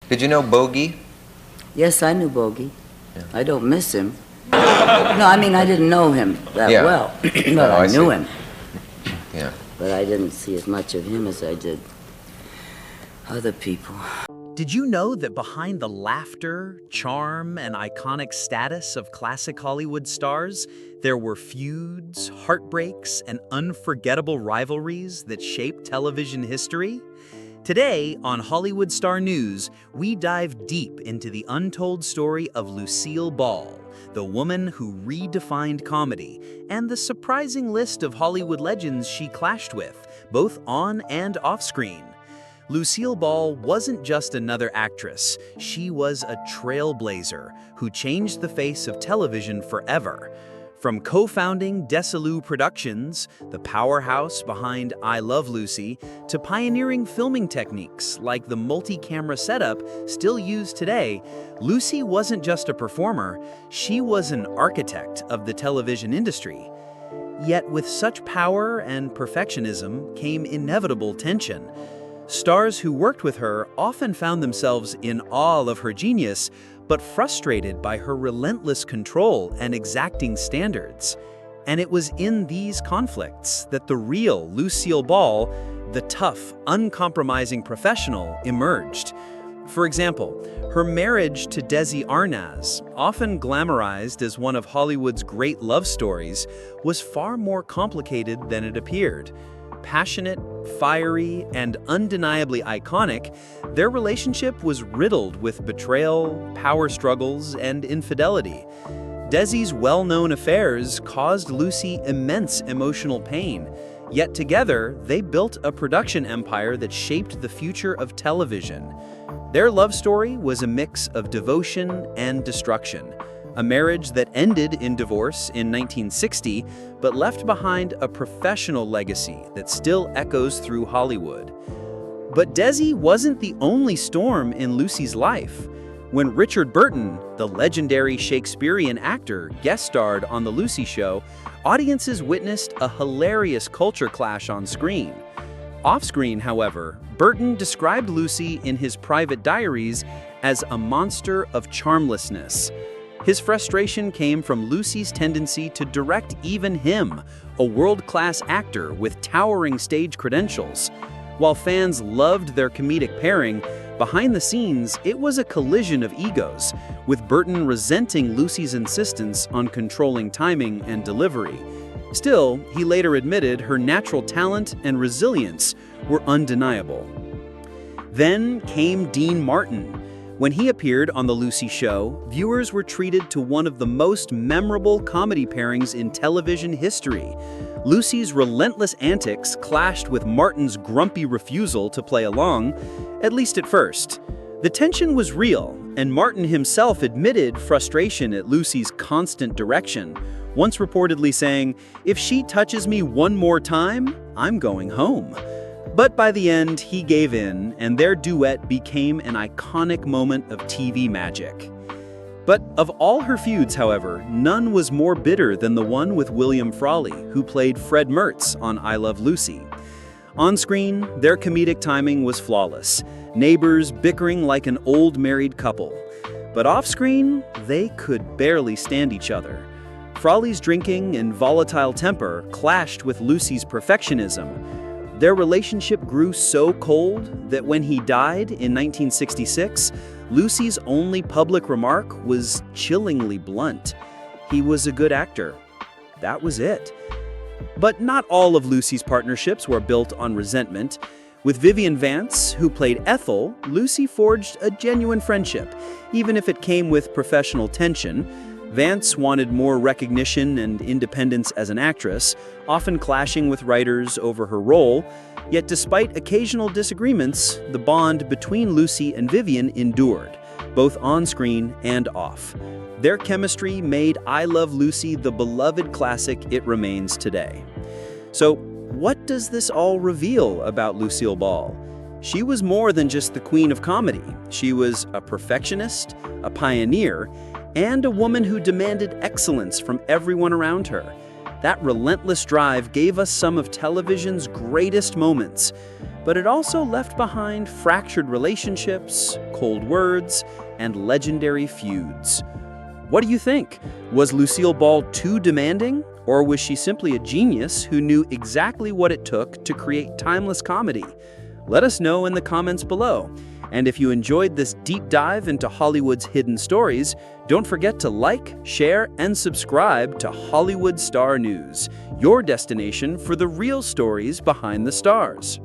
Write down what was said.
Did you know Bogey? Yes, I knew Bogey. Yeah. I don't miss him. No, I mean, I didn't know him that well, but I knew him. Yeah. But I didn't see as much of him as I did other people. Did you know that behind the laughter, charm, and iconic status of classic Hollywood stars, there were feuds, heartbreaks, and unforgettable rivalries that shaped television history? Today, on Hollywood Star News, we dive deep into the untold story of Lucille Ball, the woman who redefined comedy, and the surprising list of Hollywood legends she clashed with, both on and off-screen. Lucille Ball wasn't just another actress, she was a trailblazer who changed the face of television forever. From co-founding Desi Productions, the powerhouse behind I Love Lucy, to pioneering filming techniques like the multi-camera setup still used today, Lucy wasn't just a performer, she was an architect of the television industry. Yet with such power and perfectionism came inevitable tension. Stars who worked with her often found themselves in awe of her genius, but frustrated by her relentless control and exacting standards. And it was in these conflicts that the real Lucille Ball, the tough, uncompromising professional, emerged. For example, her marriage to Desi Arnaz, often glamorized as one of Hollywood's great love stories, was far more complicated than it appeared. Passionate, fiery, and undeniably iconic, their relationship was riddled with betrayal, power struggles, and infidelity. Desi's well-known affairs caused Lucy immense emotional pain, yet together they built a production empire that shaped the future of television. Their love story was a mix of devotion and destruction. A marriage that ended in divorce in 1960, but left behind a professional legacy that still echoes through Hollywood. But Desi wasn't the only storm in Lucy's life. When Richard Burton, the legendary Shakespearean actor, guest-starred on The Lucy Show, audiences witnessed a hilarious culture clash on screen. Off-screen, however, Burton described Lucy in his private diaries as a monster of charmlessness. His frustration came from Lucy's tendency to direct even him, a world-class actor with towering stage credentials. While fans loved their comedic pairing, behind the scenes it was a collision of egos, with Burton resenting Lucy's insistence on controlling timing and delivery. Still, he later admitted her natural talent and resilience were undeniable. Then came Dean Martin. When he appeared on The Lucy Show, viewers were treated to one of the most memorable comedy pairings in television history. Lucy's relentless antics clashed with Martin's grumpy refusal to play along, at least at first. The tension was real, and Martin himself admitted frustration at Lucy's constant direction, once reportedly saying, "If she touches me one more time, I'm going home." But by the end, he gave in, and their duet became an iconic moment of TV magic. But of all her feuds, however, none was more bitter than the one with William Frawley, who played Fred Mertz on I Love Lucy. On screen, their comedic timing was flawless, neighbors bickering like an old married couple. But off-screen, they could barely stand each other. Frawley's drinking and volatile temper clashed with Lucy's perfectionism. Their relationship grew so cold that when he died in 1966, Lucy's only public remark was chillingly blunt. He was a good actor. That was it. But not all of Lucy's partnerships were built on resentment. With Vivian Vance, who played Ethel, Lucy forged a genuine friendship, even if it came with professional tension. Vance wanted more recognition and independence as an actress, often clashing with writers over her role. Yet despite occasional disagreements, the bond between Lucy and Vivian endured, both on-screen and off. Their chemistry made I Love Lucy the beloved classic it remains today. So, what does this all reveal about Lucille Ball? She was more than just the queen of comedy. She was a perfectionist, a pioneer, and a woman who demanded excellence from everyone around her. That relentless drive gave us some of television's greatest moments. but it also left behind fractured relationships, cold words, and legendary feuds. What do you think? Was Lucille Ball too demanding? Or was she simply a genius who knew exactly what it took to create timeless comedy? Let us know in the comments below. And if you enjoyed this deep dive into Hollywood's hidden stories, don't forget to like, share, and subscribe to Hollywood Star News, your destination for the real stories behind the stars.